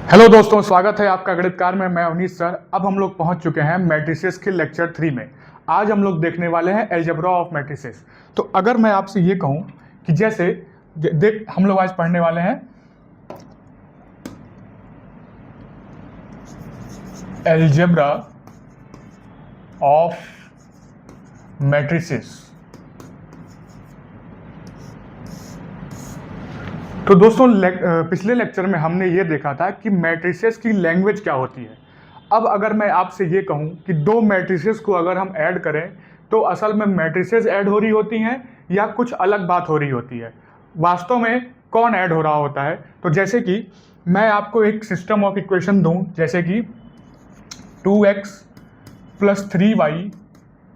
Hello दोस्तों, स्वागत है आपका गणितकार में। मैं अवनीश सर। अब हम लोग पहुंच चुके हैं मैट्रिसेस के लेक्चर 3 में। आज हम लोग देखने वाले हैं अलजेब्रा ऑफ मैट्रिसेस। तो अगर मैं आपसे ये कहूं कि जैसे देख हम लोग आज पढ़ने वाले हैं अलजेब्रा ऑफ मैट्रिसेस। तो दोस्तों पिछले लेक्चर में हमने ये देखा था कि मैट्रिसेस की लैंग्वेज क्या होती है। अब अगर मैं आपसे ये कहूँ कि दो मैट्रिसेस को अगर हम ऐड करें तो असल में मैट्रिसेस ऐड हो रही होती हैं या कुछ अलग बात हो रही होती है, वास्तव में कौन ऐड हो रहा होता है। तो जैसे कि मैं आपको एक सिस्टम ऑफ इक्वेशन दूं, जैसे कि 2x + 3y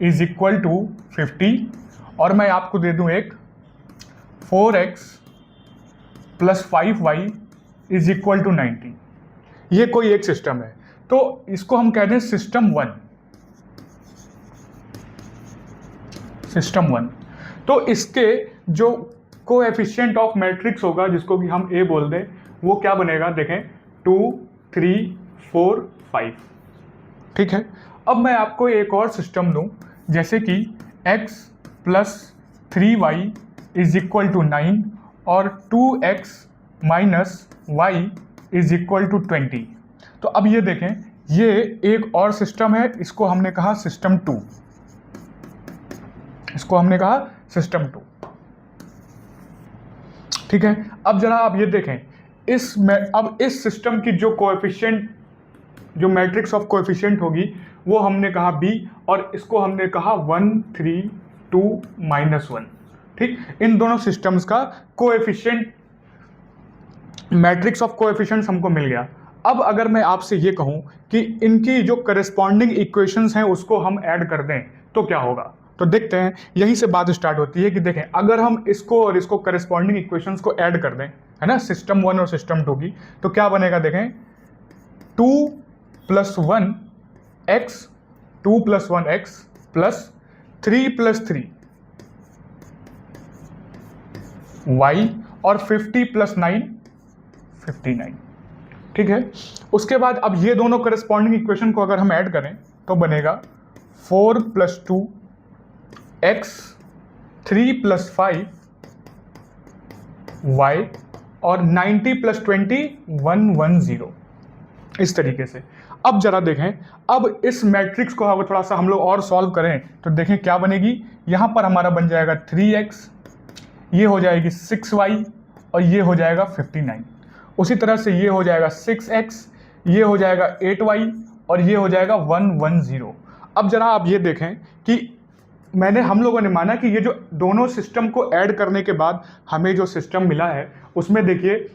= 50 और मैं आपको दे दूं एक 4x + 5y = 90। ये कोई एक सिस्टम है, तो इसको हम कहते हैं सिस्टम 1। तो इसके जो कोएफिशिएंट ऑफ मैट्रिक्स होगा, जिसको कि हम ए बोल दें, वो क्या बनेगा, देखें 2 3 4 5। ठीक है। अब मैं आपको एक और सिस्टम दूं, जैसे कि x + 3y = 9 और 2x - y = 20। तो अब ये देखें, ये एक और सिस्टम है, इसको हमने कहा सिस्टम 2। ठीक है। अब जरा आप ये देखें, अब इस सिस्टम की जो कोएफिशिएंट, जो मैट्रिक्स ऑफ कोएफिशिएंट होगी, वो हमने कहा b और इसको हमने कहा 1 3 2 -1। ठीक। इन दोनों सिस्टम्स का कोएफिशिएंट, मैट्रिक्स ऑफ कोएफिशिएंट्स हमको मिल गया। अब अगर मैं आपसे ये कहूं कि इनकी जो करस्पॉन्डिंग इक्वेशंस हैं उसको हम ऐड कर दें तो क्या होगा, तो देखते हैं। यहीं से बात स्टार्ट होती है कि देखें, अगर हम इसको और इसको करस्पॉन्डिंग इक्वेशंस को ऐड कर दें, है ना, सिस्टम 1 और सिस्टम 2 की, तो क्या बनेगा, देखें 2 + 1x 2 + 1x + 3 + 3y और 50 + 9 59। ठीक है। उसके बाद अब ये दोनों करस्पॉन्डिंग इक्वेशन को अगर हम ऐड करें तो बनेगा 4 + 2x 3 + 5y और 90 + 20 110। इस तरीके से। अब जरा देखें, अब इस मैट्रिक्स को अगर थोड़ा सा हम लोग और सॉल्व करें तो देखें क्या बनेगी। यहां पर हमारा बन जाएगा 3x, ये हो जाएगी 6y और ये हो जाएगा 59। उसी तरह से ये हो जाएगा 6x, ये हो जाएगा 8y और ये हो जाएगा 110। अब जरा आप ये देखें कि हम लोगों ने माना कि ये जो दोनों सिस्टम को ऐड करने के बाद हमें जो सिस्टम मिला है उसमें देखिए,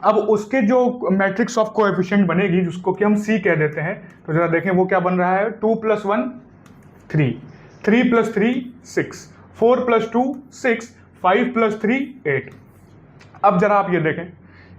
अब उसके जो मैट्रिक्स ऑफ कोएफिशिएंट बनेगी, जिसको कि हम C कह देते हैं, तो जरा देखें वो क्या बन रहा है। 2 + 1 3, 3 + 3 6, 4 + 2 6, 5 + 3 8। अब जरा आप ये देखें,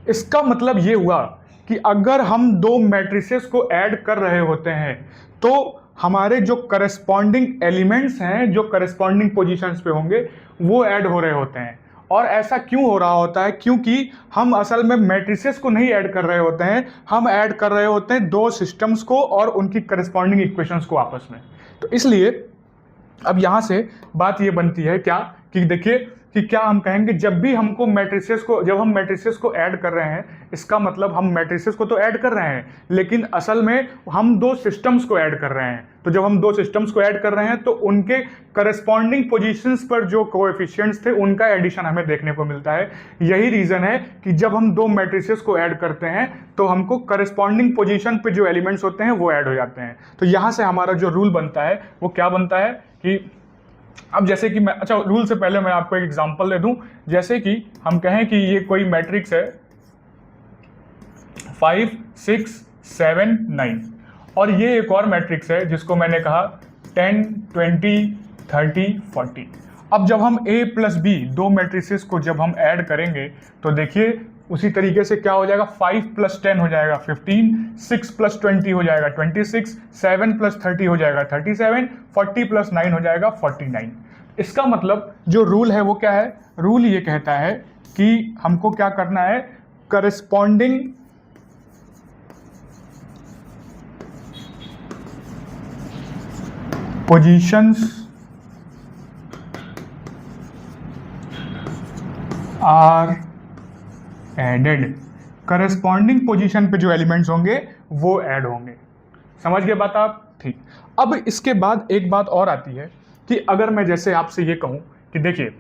इसका मतलब ये हुआ कि अगर हम दो मैट्रिसेस को ऐड कर रहे होते हैं तो हमारे जो करस्पॉन्डिंग एलिमेंट्स हैं, जो करस्पॉन्डिंग पोजीशंस पे होंगे, वो ऐड हो रहे होते हैं। और ऐसा क्यों हो रहा होता है, क्योंकि हम असल में मैट्रिसेस को नहीं ऐड कर रहे होते हैं, हम ऐड कर रहे होते हैं दो सिस्टम्स को और उनकी करस्पॉन्डिंग इक्वेशंस को आपस में। तो इसलिए अब यहां से बात ये बनती है क्या, कि देखिए कि क्या हम कहेंगे, जब हम मैट्रिसेस को ऐड कर रहे हैं, इसका मतलब हम मैट्रिसेस को तो ऐड कर रहे हैं, लेकिन असल में हम दो सिस्टम्स को ऐड कर रहे हैं। तो जब हम दो सिस्टम्स को ऐड कर रहे हैं तो उनके करस्पॉन्डिंग पोजीशंस पर जो कोएफिशिएंट्स थे उनका एडिशन हमें देखने को मिलता है। यही रीजन है कि जब हम दो मैट्रिसेस को ऐड करते हैं तो हमको करस्पॉन्डिंग पोजीशन पे जो एलिमेंट्स होते हैं वो ऐड हो जाते हैं। तो यहां से हमारा जो रूल बनता है वो क्या बनता है कि अब जैसे कि रूल से पहले मैं आपको एक एग्जांपल दे दूं। जैसे कि हम कहें कि ये कोई मैट्रिक्स है 5 6 7 9 और ये एक और मैट्रिक्स है जिसको मैंने कहा 10 20 30 40। अब जब हम a + b दो मैट्रिसेस को जब हम ऐड करेंगे तो देखिए उसी तरीके से क्या हो जाएगा, 5 + 10 हो जाएगा 15, 6 + 20 हो जाएगा 26, 7 + 30 हो जाएगा 37, 40 + 9 हो जाएगा 49। इसका मतलब जो रूल है वो क्या है, रूल ये कहता है कि हमको क्या करना है, corresponding positions are added, corresponding position पे जो एलिमेंट्स होंगे वो ऐड होंगे। समझ गए बात आप? ठीक। अब इसके बाद एक बात और आती है कि अगर मैं जैसे आपसे ये कहूं कि देखिए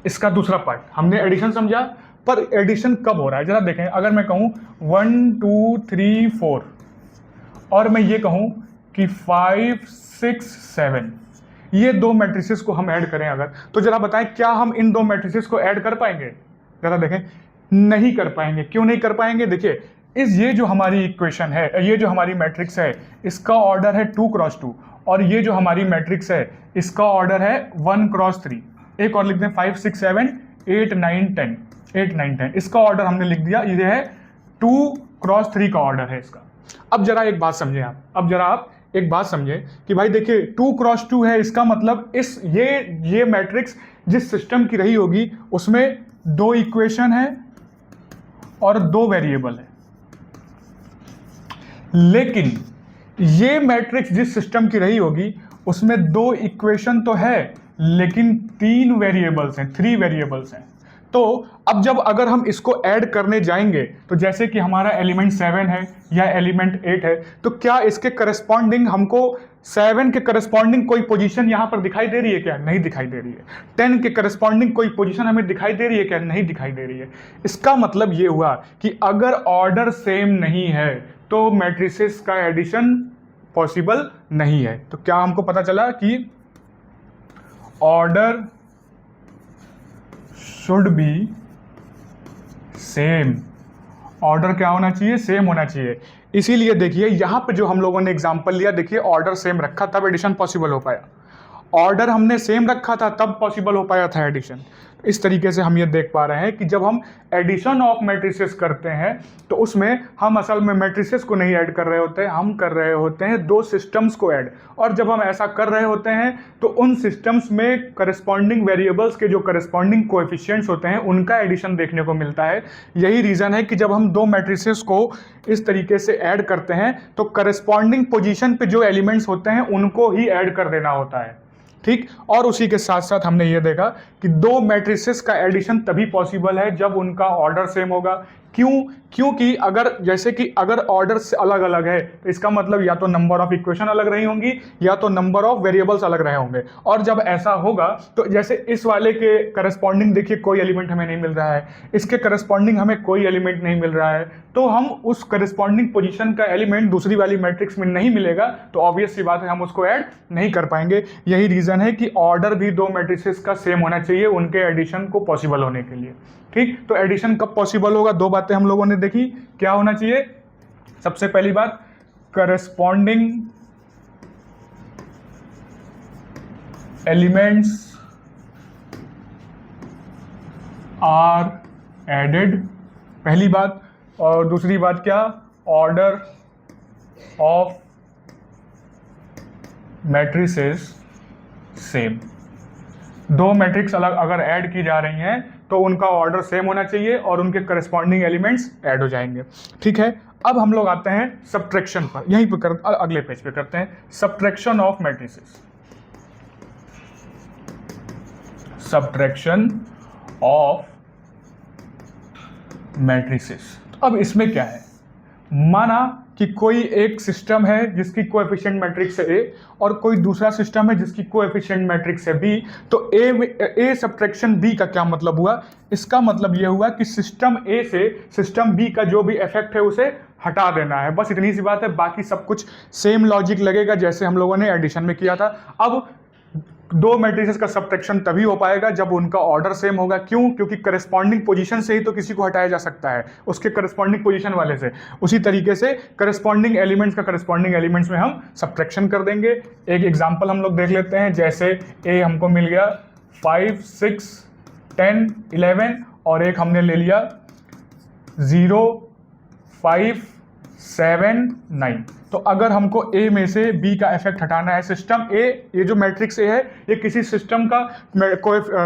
इसका दूसरा पार्ट हमने एडिशन समझा, पर एडिशन कब हो रहा है जरा देखें। अगर मैं कहूं 1 2 3 4 और मैं ये कहूं कि 5 6 7, ये दो मैट्रिसेस को हम ऐड करें अगर, तो जरा बताएं क्या हम इन दो मैट्रिसेस को ऐड कर पाएंगे? जरा देखें, नहीं कर पाएंगे। क्यों नहीं कर पाएंगे? देखिए ये जो हमारी इक्वेशन है, ये जो हमारी मैट्रिक्स है, इसका ऑर्डर है 2 क्रॉस 2, और ये जो हमारी मैट्रिक्स है इसका ऑर्डर है 1 क्रॉस 3। एक और लिख दें 5 6 7 8 9 10, 8 9 10, इसका ऑर्डर हमने लिख दिया, ये है 2 क्रॉस 3 का ऑर्डर है इसका। अब जरा एक बात समझें आप, अब जरा आप एक बात समझें कि भाई देखिए 2 क्रॉस 2 है, इसका मतलब इस ये मैट्रिक्स जिस सिस्टम की रही होगी उसमें 2 इक्वेशन है और 2 वेरिएबल है। लेकिन ये मैट्रिक्स जिस सिस्टम की रही होगी उसमें 2 इक्वेशन तो है लेकिन 3 वेरिएबल्स हैं, 3 वेरिएबल्स हैं। तो अब जब अगर हम इसको ऐड करने जाएंगे तो जैसे कि हमारा एलिमेंट 7 है या एलिमेंट 8 है, तो क्या इसके करस्पॉन्डिंग हमको 7 के करस्पॉन्डिंग कोई पोजीशन यहां पर दिखाई दे रही है क्या? नहीं दिखाई दे रही है। 10 के करस्पॉन्डिंग कोई पोजीशन हमें दिखाई दे रही है क्या? नहीं दिखाई दे रही है। इसका मतलब ये हुआ कि अगर ऑर्डर सेम नहीं है तो मैट्रिसेस का एडिशन पॉसिबल नहीं है। तो क्या हमको पता चला कि order should be same, order क्या होना चाहिए? सेम होना चाहिए। इसीलिए देखिए यहां पे जो हम लोगों ने एग्जांपल लिया, देखिए ऑर्डर सेम रखा तब एडिशन पॉसिबल हो पाया, ऑर्डर हमने सेम रखा था तब पॉसिबल हो पाया था एडिशन। इस तरीके से हम ये देख पा रहे हैं कि जब हम एडिशन ऑफ मैट्रिसेस करते हैं तो उसमें हम असल में मैट्रिसेस को नहीं ऐड कर रहे होते हैं, हम कर रहे होते हैं 2 सिस्टम्स को ऐड। और जब हम ऐसा कर रहे होते हैं तो उन सिस्टम्स में करस्पॉन्डिंग वेरिएबल्स के जो करस्पॉन्डिंग कोएफिशिएंट्स होते हैं उनका एडिशन देखने को मिलता है। यही रीज़न है कि जब हम 2 मैट्रिसेस को इस तरीके से ऐड करते हैं तो करस्पॉन्डिंग पोजीशन पे जो एलिमेंट्स होते हैं उनको ही ऐड कर देना होता है। ठीक। और उसी के साथ साथ हमने ये देखा कि 2 मैट्रिसेस का एडिशन तभी पॉसिबल है जब उनका ऑर्डर सेम होगा। क्यों? क्योंकि अगर जैसे कि अगर ऑर्डर से अलग अलग है तो इसका मतलब या तो नंबर ऑफ इक्वेशन अलग रही होंगी या तो नंबर ऑफ वेरिएबल्स अलग रहे होंगे। और जब ऐसा होगा तो जैसे इस वाले के करस्पॉन्डिंग देखिए कोई एलिमेंट हमें नहीं मिल रहा है, इसके करस्पॉन्डिंग हमें कोई एलिमेंट नहीं मिल रहा है, तो हम उस करस्पॉन्डिंग पोजीशन का एलिमेंट दूसरी वाली मैट्रिक्स में नहीं मिलेगा तो ऑब्वियस सी बात है हम उसको ऐड नहीं कर पाएंगे। यही रीजन है कि ऑर्डर भी 2 मैट्रिसेस का सेम होना चाहिए उनके एडिशन को पॉसिबल होने के लिए। ठीक। तो एडिशन कब पॉसिबल होगा? 2 बातें हम लोगों ने देखी। क्या होना चाहिए? सबसे पहली बात, करस्पॉन्डिंग एलिमेंट्स आर एडेड, पहली बात। और दूसरी बात क्या? Order of matrices same. 2 matrix अलग अगर ऐड की जा रही हैं तो उनका ऑर्डर सेम होना चाहिए और उनके करस्पॉन्डिंग एलिमेंट्स ऐड हो जाएंगे। ठीक है। अब हम लोग आते हैं सब्ट्रैक्शन पर, यहीं पर अगले पेज पे करते हैं subtraction of matrices. Subtraction of matrices. अब इसमें क्या है? माना कि कोई एक सिस्टम है जिसकी कोएफिशिएंट मैट्रिक्स है ए और कोई दूसरा सिस्टम है जिसकी कोएफिशिएंट मैट्रिक्स है बी, तो ए सब्ट्रैक्शन बी का क्या मतलब हुआ? इसका मतलब यह हुआ कि सिस्टम ए से सिस्टम बी का जो भी इफेक्ट है उसे हटा देना है, बस इतनी सी बात है। बाकी सब कुछ सेम लॉजिक लगेगा जैसे हम लोगों ने एडिशन में किया था। अब 2 मैट्रिसेस का सब्ट्रैक्शन तभी हो पाएगा जब उनका ऑर्डर सेम होगा। क्यों? क्योंकि करस्पॉन्डिंग पोजीशन से ही तो किसी को हटाया जा सकता है, उसके करस्पॉन्डिंग पोजीशन वाले से। उसी तरीके से करस्पॉन्डिंग एलिमेंट्स का करस्पॉन्डिंग एलिमेंट्स में हम सब्ट्रैक्शन कर देंगे। एक एग्जांपल हम लोग देख लेते हैं। जैसे ए हमको मिल गया 5 6 10 11 और एक हमने ले लिया 0 5 7 9। तो अगर हमको ए में से बी का इफेक्ट हटाना है, सिस्टम ए, ये जो मैट्रिक्स ए है ये किसी सिस्टम का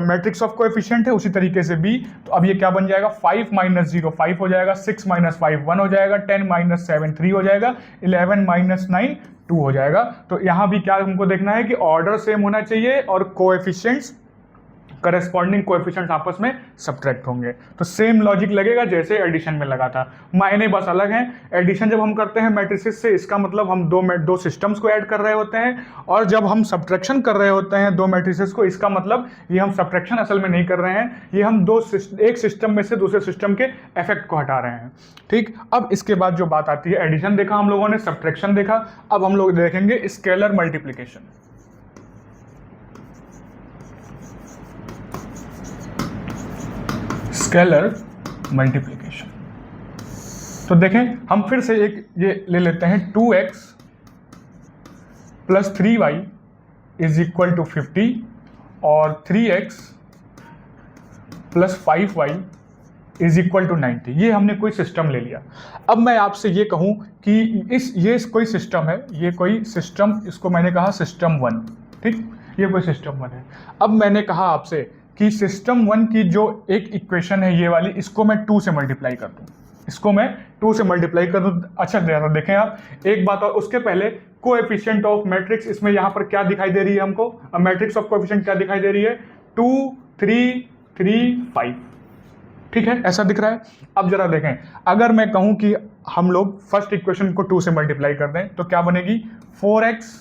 मैट्रिक्स ऑफ कोएफिशिएंट है, उसी तरीके से बी। तो अब ये क्या बन जाएगा? 5 - 0 5 हो जाएगा, 6 - 5 1 हो जाएगा, 10 - 7 3 हो जाएगा, 11 - 9 2 हो जाएगा। तो यहाँ भी क्या हमको देखना है कि ऑर्डर सेम होना चाहिए और कोएफिशिएंट्स करस्पॉन्डिंग कोएफिशिएंट्स आपस में सब्ट्रैक्ट होंगे। तो सेम लॉजिक लगेगा जैसे एडिशन में लगा था, मायने बस अलग हैं। एडिशन जब हम करते हैं मैट्रिसेस से, इसका मतलब हम दो सिस्टम्स को ऐड कर रहे होते हैं, और जब हम सब्ट्रैक्शन कर रहे होते हैं दो मैट्रिसेस को, इसका मतलब ये हम सब्ट्रैक्शन असल में नहीं कर रहे हैं, ये हम एक सिस्टम में से दूसरे सिस्टम के इफेक्ट को हटा रहे हैं। ठीक, अब इसके बाद जो बात आती है, एडिशन देखा हम लोगों ने, सब्ट्रैक्शन देखा, अब हम लोग देखेंगे स्केलर मल्टीप्लिकेशन। Scalar multiplication. तो देखें हम फिर से एक ये ले लेते हैं, 2x plus 3y is equal to 50 और 3x plus 5y is equal to 90। ये हमने कोई सिस्टम ले लिया। अब मैं आपसे ये कहूं कि ये कोई सिस्टम है, ये कोई सिस्टम, इसको मैंने कहा सिस्टम 1, ठीक, ये कोई सिस्टम 1 है। अब मैंने कहा आपसे कि सिस्टम 1 की जो एक इक्वेशन है ये वाली, इसको मैं 2 से मल्टीप्लाई कर दूं, इसको मैं 2 से मल्टीप्लाई कर दूं। अच्छा देखें आप एक बात, और उसके पहले कोएफिशिएंट ऑफ मैट्रिक्स, इसमें यहां पर क्या दिखाई दे रही है हमको, मैट्रिक्स ऑफ कोएफिशिएंट क्या दिखाई दे रही है, 2 3 3 5, ठीक है, ऐसा दिख रहा है। अब जरा देखें, अगर मैं कहूं कि हम लोग फर्स्ट इक्वेशन को 2 से मल्टीप्लाई कर दें तो क्या बनेगी, 4x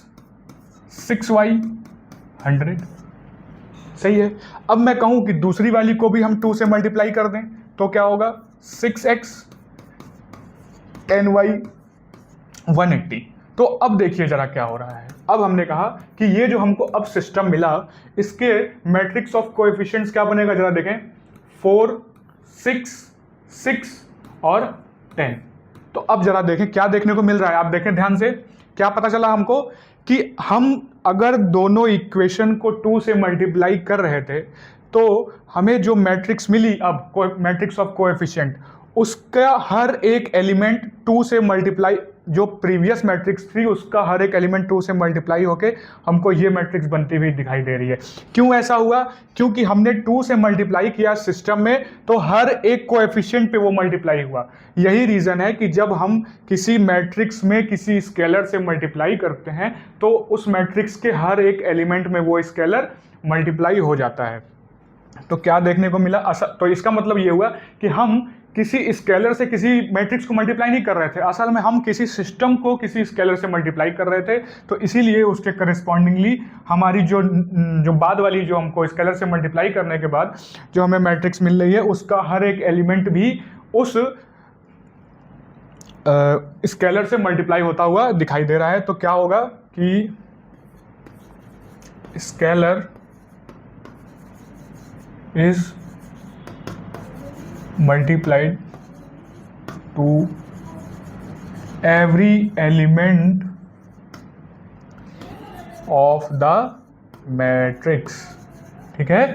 6y 100, सही है। अब मैं कहूं कि दूसरी वाली को भी हम 2 से मल्टीप्लाई कर दें तो क्या होगा, 6x 10y 180। तो अब देखिए जरा क्या हो रहा है। अब हमने कहा कि ये जो हमको अब सिस्टम मिला, इसके मैट्रिक्स ऑफ कोएफिशिएंट्स क्या बनेगा, जरा देखें, 4 6 6 और 10। तो अब जरा देखें क्या देखने को मिल रहा है, आप देखें ध्यान से, क्या पता चला हमको कि हम अगर दोनों इक्वेशन को 2 से मल्टीप्लाई कर रहे थे तो हमें जो मैट्रिक्स मिली, अब मैट्रिक्स ऑफ कोएफिशिएंट, उसका हर एक एलिमेंट 2 से मल्टीप्लाई, जो प्रीवियस मैट्रिक्स थी उसका हर एक एलिमेंट 2 से मल्टीप्लाई होके हमको ये मैट्रिक्स बनती हुई दिखाई दे रही है। क्यों ऐसा हुआ, क्योंकि हमने 2 से मल्टीप्लाई किया सिस्टम में तो हर एक कोएफिशिएंट पे वो मल्टीप्लाई हुआ। यही रीज़न है कि जब हम किसी मैट्रिक्स में किसी स्केलर से मल्टीप्लाई करते हैं तो उस मैट्रिक्स के हर एक एलिमेंट में वो स्केलर मल्टीप्लाई हो जाता है। तो क्या देखने को मिला, तो इसका मतलब ये हुआ कि हम किसी स्केलर से किसी मैट्रिक्स को मल्टीप्लाई नहीं कर रहे थे, असल में हम किसी सिस्टम को किसी स्केलर से मल्टीप्लाई कर रहे थे। तो इसीलिए उसके करस्पॉन्डिंगली हमारी जो बाद वाली, जो हमको स्केलर से मल्टीप्लाई करने के बाद जो हमें मैट्रिक्स मिल रही है, उसका हर एक एलिमेंट भी उस स्केलर से मल्टीप्लाई होता हुआ दिखाई दे रहा है। तो क्या होगा कि scalar is multiplied to every element of the matrix, ठीक है।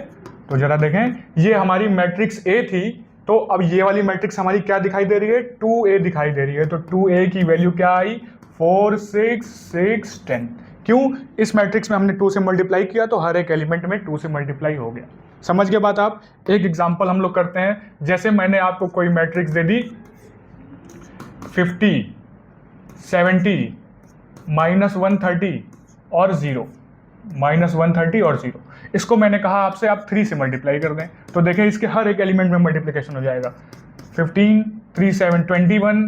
तो जरा देखें, ये हमारी मैट्रिक्स A थी, तो अब ये वाली मैट्रिक्स हमारी क्या दिखाई दे रही है, 2A दिखाई दे रही है। तो 2A की वैल्यू क्या आई, 4 6 6 10। क्यों, इस मैट्रिक्स में हमने 2 से मल्टीप्लाई किया तो हर एक एलिमेंट में 2 से मल्टीप्लाई हो गया। समझ गए बात आप। एक एग्जांपल हम लोग करते हैं, जैसे मैंने आपको कोई मैट्रिक्स दे दी 50 70 -130 और 0, -130 और 0, इसको मैंने कहा आपसे आप 3 से मल्टीप्लाई कर दें तो देखें इसके हर एक एलिमेंट में मल्टीप्लिकेशन हो जाएगा। 15 3 7 21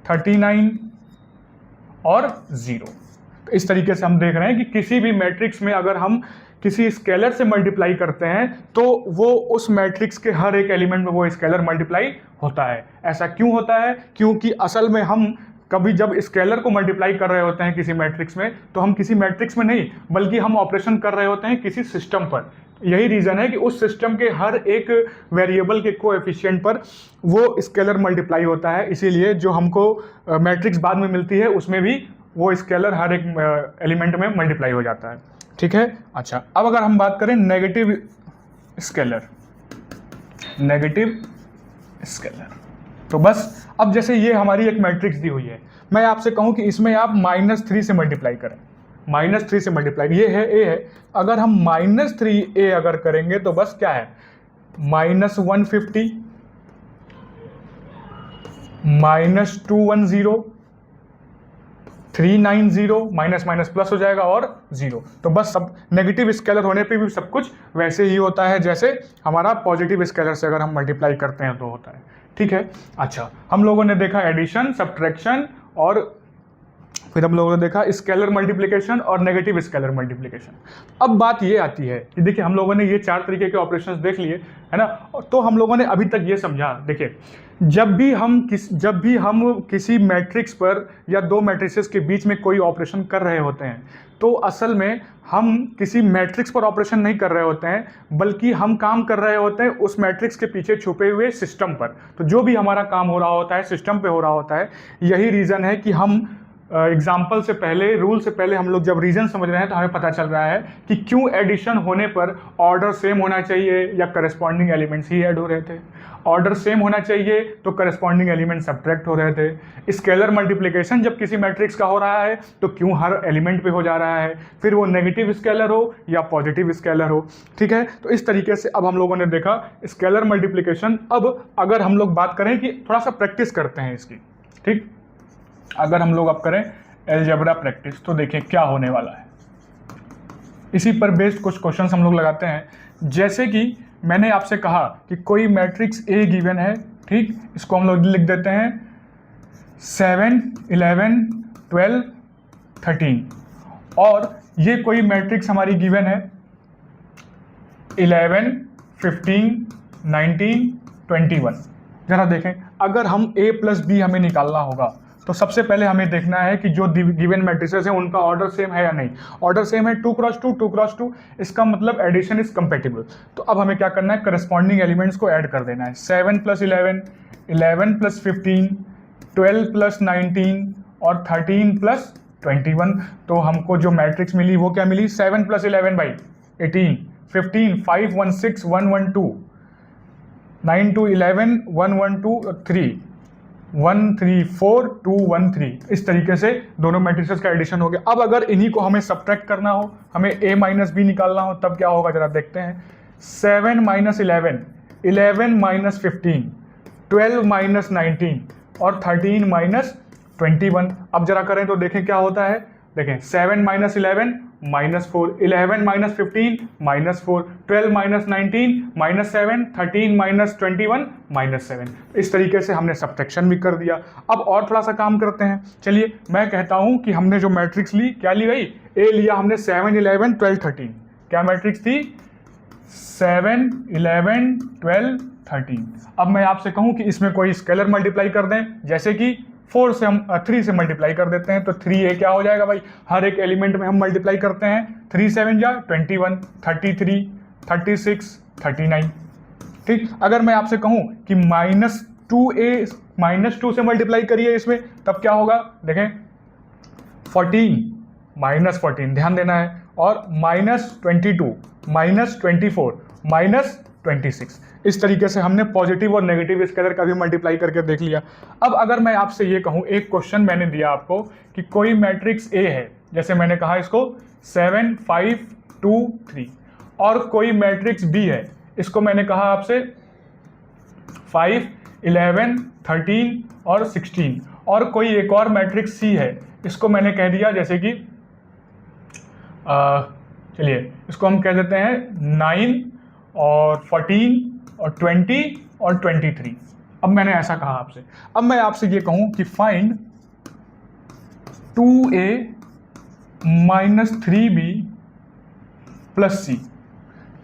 39 और 0। तो इस तरीके से हम देख रहे हैं कि किसी भी मैट्रिक्स में अगर हम किसी स्केलर से मल्टीप्लाई करते हैं तो वो उस मैट्रिक्स के हर एक एलिमेंट में वो स्केलर मल्टीप्लाई होता है। ऐसा क्यों होता है, क्योंकि असल में हम कभी जब स्केलर को मल्टीप्लाई कर रहे होते हैं किसी मैट्रिक्स में, तो हम किसी मैट्रिक्स में नहीं बल्कि हम ऑपरेशन कर रहे होते हैं किसी सिस्टम पर। यही रीज़न है कि उस सिस्टम के हर एक वेरिएबल के कोएफिशिएंट पर वो स्केलर मल्टीप्लाई होता है। इसीलिए जो हमको मैट्रिक्स बाद में मिलती है उसमें भी वो स्केलर हर एक एलिमेंट में मल्टीप्लाई हो जाता है, ठीक है। अच्छा, अब अगर हम बात करें नेगेटिव स्केलर, तो बस अब जैसे ये हमारी एक मैट्रिक्स दी हुई है, मैं आपसे कहूं कि इसमें आप -3 से मल्टीप्लाई करें, -3 से मल्टीप्लाई, ये है ए है, अगर हम -3a अगर करेंगे तो बस क्या है, -150 -210 390 माइनस माइनस प्लस हो जाएगा और 0। तो बस सब नेगेटिव स्केलर होने पे भी सब कुछ वैसे ही होता है जैसे हमारा पॉजिटिव स्केलर से अगर हम मल्टीप्लाई करते हैं तो होता है। ठीक है, अच्छा हम लोगों ने देखा एडिशन, सब्ट्रैक्शन और फिर हम लोगों ने देखा स्केलर मल्टीप्लिकेशन और नेगेटिव स्केलर मल्टीप्लिकेशन। अब बात ये आती है कि देखिए हम लोगों ने ये 4 तरीके के ऑपरेशंस देख लिए है ना, तो हम लोगों ने अभी तक ये समझा, देखिए जब भी हम किसी मैट्रिक्स पर या दो मैट्रिसेस के बीच में कोई ऑपरेशन कर रहे होते हैं तो असल में हम किसी मैट्रिक्स पर ऑपरेशन नहीं कर रहे होते हैं, बल्कि हम काम कर रहे होते हैं उस मैट्रिक्स के पीछे छुपे हुए सिस्टम पर। तो जो भी हमारा काम हो रहा होता है सिस्टम पे हो रहा होता है। यही रीज़न है कि हम एग्जाम्पल से पहले, रूल से पहले हम लोग जब रीजन समझ रहे हैं तो हमें पता चल रहा है कि क्यों एडिशन होने पर ऑर्डर सेम होना चाहिए या करस्पॉन्डिंग एलिमेंट्स ही ऐड हो रहे थे, ऑर्डर सेम होना चाहिए तो करस्पॉन्डिंग एलिमेंट सब्ट्रैक्ट हो रहे थे। स्केलर मल्टीप्लिकेशन जब किसी मैट्रिक्स का हो रहा है तो क्यों हर एलिमेंट पे हो जा रहा है, फिर वो नेगेटिव स्केलर हो या पॉजिटिव स्केलर हो। ठीक है, तो इस तरीके से अब हम लोगों ने देखा स्केलर मल्टीप्लिकेशन। अब अगर हम लोग बात करें कि थोड़ा सा प्रैक्टिस करते हैं इसकी, ठीक, अगर हम लोग अब करें अलजेब्रा प्रैक्टिस तो देखिए क्या होने वाला है। इसी पर बेस्ड कुछ क्वेश्चंस हम लोग लगाते हैं। जैसे कि मैंने आपसे कहा कि कोई मैट्रिक्स ए गिवन है, ठीक, इसको हम लोग लिख देते हैं 7, 11, 12, 13 और ये कोई मैट्रिक्स हमारी गिवन है 11, 15, 19, 21। जरा देखें, अगर हम a प्लस बी हमें निकालना होगा तो सबसे पहले हमें देखना है कि जो गिवन मैट्रिसेस हैं उनका ऑर्डर सेम है या नहीं। ऑर्डर सेम है 2 क्रॉस 2, 2 क्रॉस 2, इसका मतलब एडिशन इज कंपेटिबल। तो अब हमें क्या करना है, करस्पॉन्डिंग एलिमेंट्स को ऐड कर देना है। 7 प्लस 11, 11 प्लस 15, 12 प्लस 19 और 13 प्लस 21। तो हमको जो मैट्रिक्स मिली वो क्या मिली, 7 प्लस 11 बाई 18, 15, 5, 1, 6, 1, 1, 2, 9, 2, 11, 1, 1, 2, 3, 1, 3, 4, 2, 1, 3। इस तरीके से दोनों मैट्रिसेस का एडिशन हो गया। अब अगर इन्हीं को हमें सब्ट्रैक्ट करना हो, हमें a माइनस बी निकालना हो, तब क्या होगा जरा देखते हैं। 7 माइनस 11, 11 माइनस 15, 12 माइनस 19 और 13 माइनस 21। अब जरा करें तो देखें क्या होता है। देखें 7 minus 11 minus 4, 11 minus 15 minus 4, 12 minus 19 minus 7, 13 minus 21 minus 7। इस तरीके से हमने सब्ट्रैक्शन भी कर दिया। अब और थोड़ा सा काम करते हैं। चलिए मैं कहता हूं कि हमने जो मैट्रिक्स ली, क्या ली गई, ए लिया हमने 7, 11, 12, 13। क्या मैट्रिक्स थी, 7, 11, 12, 13। अब मैं आपसे कहूं कि इसमें कोई स्केलर मल्टीप्लाई कर दें, जैसे कि 4 से हम 3 से मल्टीप्लाई कर देते हैं तो 3a क्या हो जाएगा भाई, हर एक एलिमेंट में हम मल्टीप्लाई करते हैं। 3 7 जा 21, 33, 36, 39। ठीक, अगर मैं आपसे कहूं कि -2 से मल्टीप्लाई करिए इसमें, तब क्या होगा, देखें 14, -14 ध्यान देना है, और -22, -24, -26। इस तरीके से हमने पॉजिटिव और नेगेटिव स्केलर का भी मल्टीप्लाई करके देख लिया। अब अगर मैं आपसे ये कहूँ, एक क्वेश्चन मैंने दिया आपको कि कोई मैट्रिक्स ए है, जैसे मैंने कहा इसको 7, 5, 2, 3, और कोई मैट्रिक्स बी है, इसको मैंने कहा आपसे 5, 11, 13 और 16, और कोई एक और मैट्रिक्स सी है, इसको मैंने कह दिया जैसे कि चलिए इसको हम कह देते हैं 9 और 14 और 20 और 23। अब मैंने ऐसा कहा आपसे, अब मैं आपसे ये कहूं कि find 2a minus 3b plus C,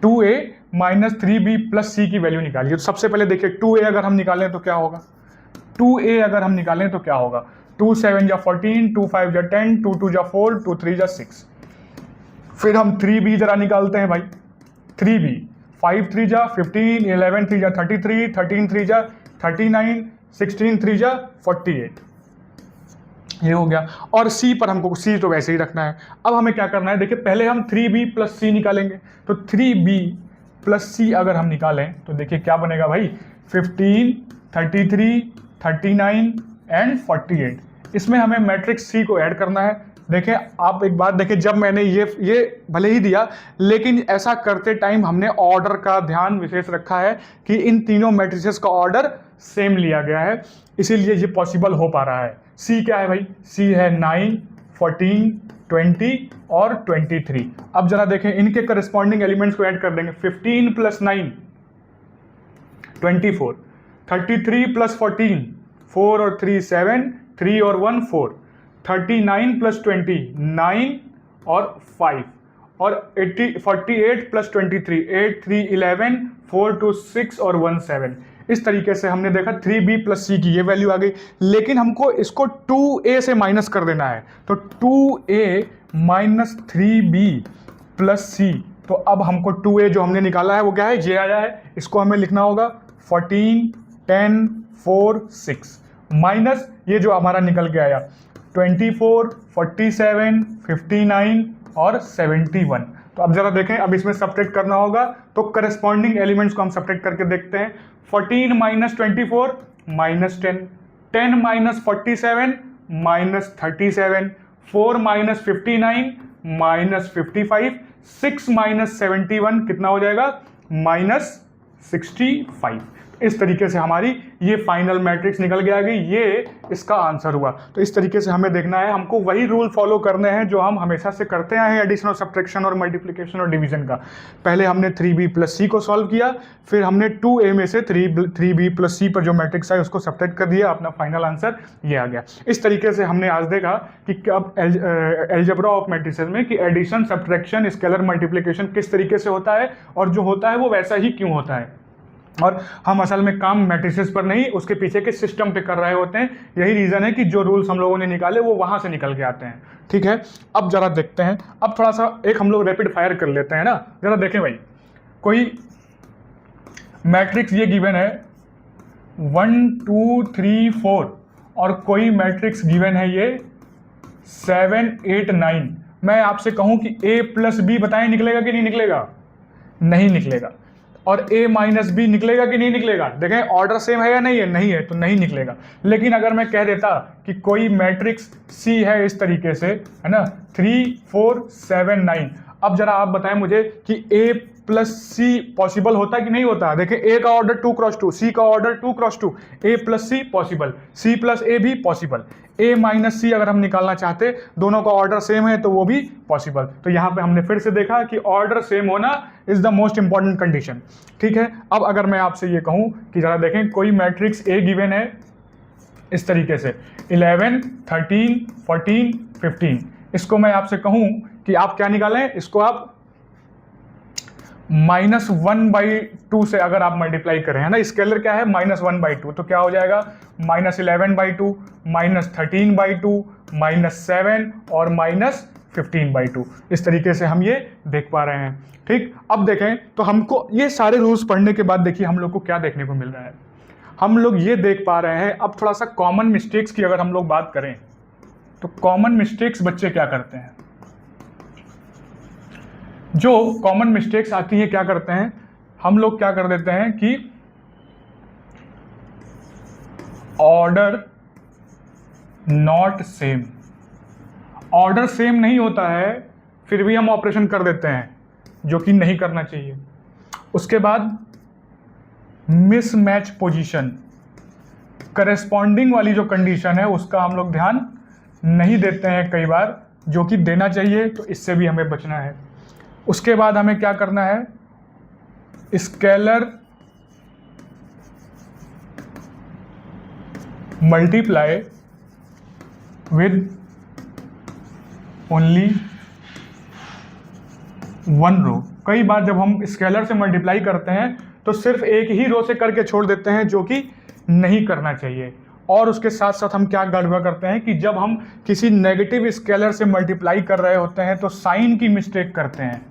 2a minus 3b plus C की वैल्यू निकालिए। तो सबसे पहले देखिए 2a अगर हम निकालें तो क्या होगा, 2a अगर हम निकालें तो क्या होगा, 2 7 जा 14, 2 5 जा 10, 2 2 जा 4, 2 3 जा 6। फिर हम 3b जरा निकालते हैं भाई, 3b 5 3 जा 15, 11 3 जा 33, 13 3 जा 39, 16 3 जा 48। ये हो गया। और c पर हमको c तो वैसे ही रखना है। अब हमें क्या करना है, देखिए पहले हम 3b प्लस सी निकालेंगे। तो 3b प्लस सी अगर हम निकालें तो देखिए क्या बनेगा भाई, 15, 33, 39 एंड 48। इसमें हमें मैट्रिक्स सी को ऐड करना है। देखें आप एक बात देखें, जब मैंने ये भले ही दिया, लेकिन ऐसा करते टाइम हमने ऑर्डर का ध्यान विशेष रखा है कि इन तीनों मैट्रिसेस का ऑर्डर सेम लिया गया है, इसीलिए ये पॉसिबल हो पा रहा है। सी क्या है भाई? सी है 9, 14, 20 और 23। अब जरा देखें इनके करस्पॉन्डिंग एलिमेंट्स को ऐड कर देंगे। 15 + 9 24, 33 + 14 4 और 3 7, 3 और 1 4, 39 + 20 9 और 5 और 48 + 23 8 3 11 4 2 6 और 1 7। इस तरीके से हमने देखा 3b + c की ये वैल्यू आ गई, लेकिन हमको इसको 2a से माइनस कर देना है, तो 2a - 3b + c। तो अब हमको 2a जो हमने निकाला है वो क्या है? ये आया है। इसको हमें लिखना होगा 14 10 4 6 माइनस ये जो हमारा निकल के आया 24 47 59 और 71। तो अब जरा देखें, अब इसमें सब्ट्रैक्ट करना होगा, तो करस्पॉन्डिंग एलिमेंट्स को हम सब्ट्रैक्ट करके देखते हैं। 14 - 24 -10, 10 - 47 -37, 4 - 59 -55, 6 - 71 कितना हो जाएगा? -65। इस तरीके से हमारी ये फाइनल मैट्रिक्स निकल के आ गई, ये इसका आंसर हुआ। तो इस तरीके से हमें देखना है, हमको वही रूल फॉलो करने हैं जो हम हमेशा से करते आए हैं एडिशन और सब्ट्रैक्शन और मल्टीप्लिकेशन और डिवीजन का। पहले हमने 3b + c को सॉल्व किया, फिर हमने 2a में से 3b + c पर जो मैट्रिक्स है उसको सब्ट्रैक्ट कर दिया, अपना फाइनल आंसर ये आ गया। इस तरीके से हमने आज देखा कि अब अलजेब्रा ऑफ मैट्रिसेस में कि एडिशन, सब्ट्रैक्शन, स्केलर मल्टीप्लिकेशन किस तरीके से होता है, और जो होता है वो वैसा ही क्यों होता है, और हम असल में काम मैट्रिसेस पर नहीं उसके पीछे के सिस्टम पे कर रहे होते हैं। यही रीज़न है कि जो रूल्स हम लोगों ने निकाले वो वहाँ से निकल के आते हैं। ठीक है, अब जरा देखते हैं, अब थोड़ा सा एक हम लोग रैपिड फायर कर लेते हैं ना। जरा देखें भाई, कोई मैट्रिक्स ये गिवन है 1 2 3 4 और कोई मैट्रिक्स गिवन है ये 7 8 9। मैं आपसे कहूँ कि a + b बताएं, निकलेगा कि नहीं निकलेगा? नहीं निकलेगा। और a - b निकलेगा कि नहीं निकलेगा? देखें ऑर्डर सेम है या नहीं है? नहीं है, तो नहीं निकलेगा। लेकिन अगर मैं कह देता कि कोई मैट्रिक्स c है इस तरीके से, है ना, 3 4 7 9, अब जरा आप बताएं मुझे कि a + c पॉसिबल होता कि नहीं होता? देखें a का ऑर्डर 2 × 2, c का order 2 × 2, a + c possible, c + a भी पॉसिबल, a - c अगर हम निकालना चाहते, दोनों का ऑर्डर सेम है तो वो भी पॉसिबल। तो यहाँ पे हमने फिर से देखा कि ऑर्डर सेम होना is the most important condition. ठीक है, अब अगर मैं आपसे ये कहूँ कि जरा देखें कोई मैट्रिक्स a गिवन है इस तरीके से 11 13 14 15, इसको मैं आपसे कहूँ कि आप क्या निकालें, इसको आप -1/2 से अगर आप मल्टीप्लाई करें, है ना, स्केलर क्या है -1/2, तो क्या हो जाएगा? -11/2 -13/2 -7 और -15/2। इस तरीके से हम ये देख पा रहे हैं। ठीक, अब देखें तो हमको ये सारे रूल्स पढ़ने के बाद देखिए हम लोग को क्या देखने को मिल रहा है। हम लोग ये देख पा रहे हैं, अब थोड़ा सा कॉमन मिस्टेक्स की अगर हम लोग बात करें तो कॉमन मिस्टेक्स बच्चे क्या करते हैं? जो कॉमन मिस्टेक्स आती है क्या करते हैं हम लोग? क्या कर देते हैं कि order not same, order same नहीं होता है फिर भी हम ऑपरेशन कर देते हैं, जो कि नहीं करना चाहिए। उसके बाद मिसमैच पोजीशन, करेस्पॉन्डिंग वाली जो कंडीशन है उसका हम लोग ध्यान नहीं देते हैं कई बार, जो कि देना चाहिए, तो इससे भी हमें बचना है। उसके बाद हमें क्या करना है? स्केलर मल्टीप्लाई विद ओनली 1 रो। कई बार जब हम स्केलर से मल्टीप्लाई करते हैं तो सिर्फ एक ही रो से करके छोड़ देते हैं, जो कि नहीं करना चाहिए। और उसके साथ साथ हम क्या गड़बड़ करते हैं कि जब हम किसी नेगेटिव स्केलर से मल्टीप्लाई कर रहे होते हैं तो साइन की मिस्टेक करते हैं,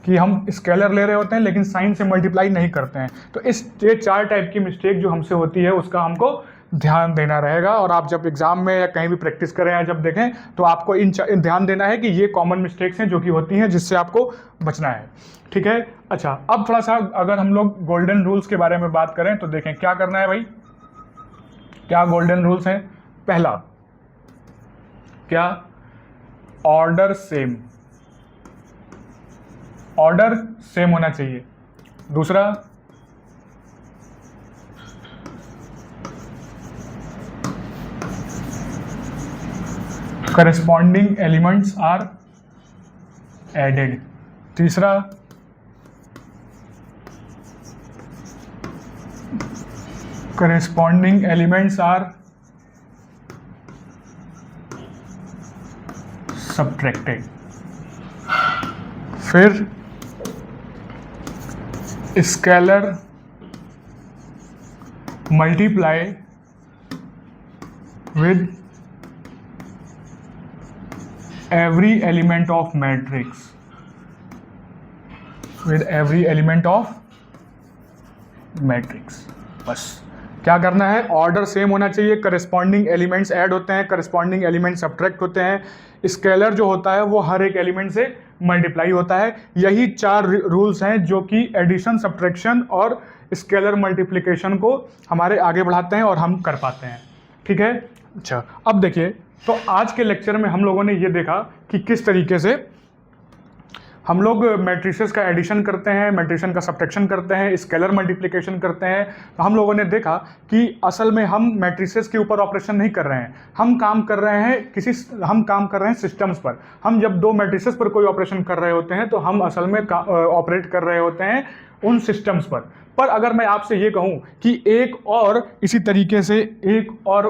कि हम स्केलर ले रहे होते हैं लेकिन साइन से मल्टीप्लाई नहीं करते हैं। तो ये 4 टाइप की मिस्टेक जो हमसे होती है उसका हमको ध्यान देना रहेगा। और आप जब एग्जाम में या कहीं भी प्रैक्टिस करें या जब देखें तो आपको इन ध्यान देना है कि ये कॉमन मिस्टेक्स हैं जो कि होती हैं, जिससे आपको बचना है। ठीक है, अच्छा अब थोड़ा सा अगर हम लोग गोल्डन रूल्स के बारे में बात करें तो देखें क्या करना है भाई। क्या गोल्डन रूल्स हैं? पहला क्या? ऑर्डर सेम, ऑर्डर सेम होना चाहिए। दूसरा, करस्पॉन्डिंग एलिमेंट्स आर एडेड। तीसरा, करस्पॉन्डिंग एलिमेंट्स आर सब्ट्रैक्टेड। फिर scalar multiply with every element of matrix, with every element of matrix। बस क्या करना है, ऑर्डर सेम होना चाहिए, करस्पॉन्डिंग एलिमेंट्स ऐड होते हैं, करस्पॉन्डिंग एलिमेंट सब्ट्रैक्ट होते हैं, स्केलर जो होता है वो हर एक एलिमेंट से मल्टीप्लाई होता है। यही 4 रूल्स हैं जो कि एडिशन, सब्ट्रैक्शन और स्केलर मल्टीप्लिकेशन को हमारे आगे बढ़ाते हैं और हम कर पाते हैं। ठीक है। अच्छा, अब देखिए, तो आज के लेक्चर में हम लोगों ने ये देखा कि किस तरीके से हम लोग मैट्रिसेस का एडिशन करते हैं, मैट्रिसेस का सब्ट्रैक्शन करते हैं, स्केलर मल्टीप्लिकेशन करते हैं। तो हम लोगों ने देखा कि असल में हम मैट्रिसेस के ऊपर ऑपरेशन नहीं कर रहे हैं, हम काम कर रहे हैं सिस्टम्स पर। हम जब 2 मैट्रिसेस पर कोई ऑपरेशन कर रहे होते हैं तो हम असल में ऑपरेट कर रहे होते हैं उन सिस्टम्स पर अगर मैं आपसे ये कहूं कि एक और इसी तरीके से एक और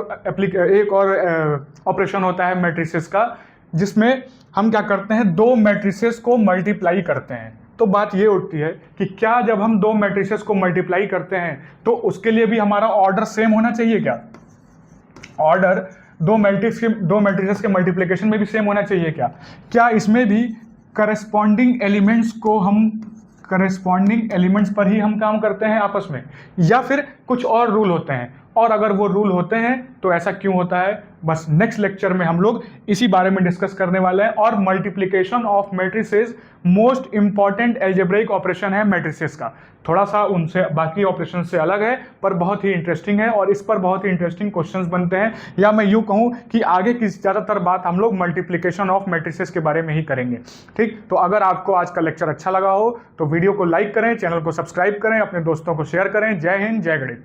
ऑपरेशन होता है मैट्रिसेस का, जिसमें हम क्या करते हैं, 2 मैट्रिसेस को मल्टीप्लाई करते हैं, तो बात ये उठती है कि क्या जब हम 2 मैट्रिसेस को मल्टीप्लाई करते हैं तो उसके लिए भी हमारा ऑर्डर सेम होना चाहिए क्या? ऑर्डर 2 मैट्रिसेस के मल्टीप्लिकेशन में भी सेम होना चाहिए क्या? क्या इसमें भी करस्पॉन्डिंग एलिमेंट्स पर ही हम काम करते हैं आपस में, या फिर कुछ और रूल होते हैं? और अगर वो रूल होते हैं तो ऐसा क्यों होता है, बस नेक्स्ट लेक्चर में हम लोग इसी बारे में डिस्कस करने वाले हैं। और multiplication of matrices most important algebraic operation है मैट्रिसेस का, थोड़ा सा उनसे बाकी ऑपरेशन से अलग है पर बहुत ही इंटरेस्टिंग है और इस पर बहुत ही इंटरेस्टिंग क्वेश्चंस बनते हैं। या मैं यूं कहूं कि आगे की ज़्यादातर बात हम लोग मल्टीप्लिकेशन ऑफ मैट्रिसेस के बारे में ही करेंगे। ठीक, तो अगर आपको आज का लेक्चर अच्छा लगा हो तो वीडियो को लाइक करें, चैनल को सब्सक्राइब करें, अपने दोस्तों को शेयर करें। जय हिंद, जय गणित।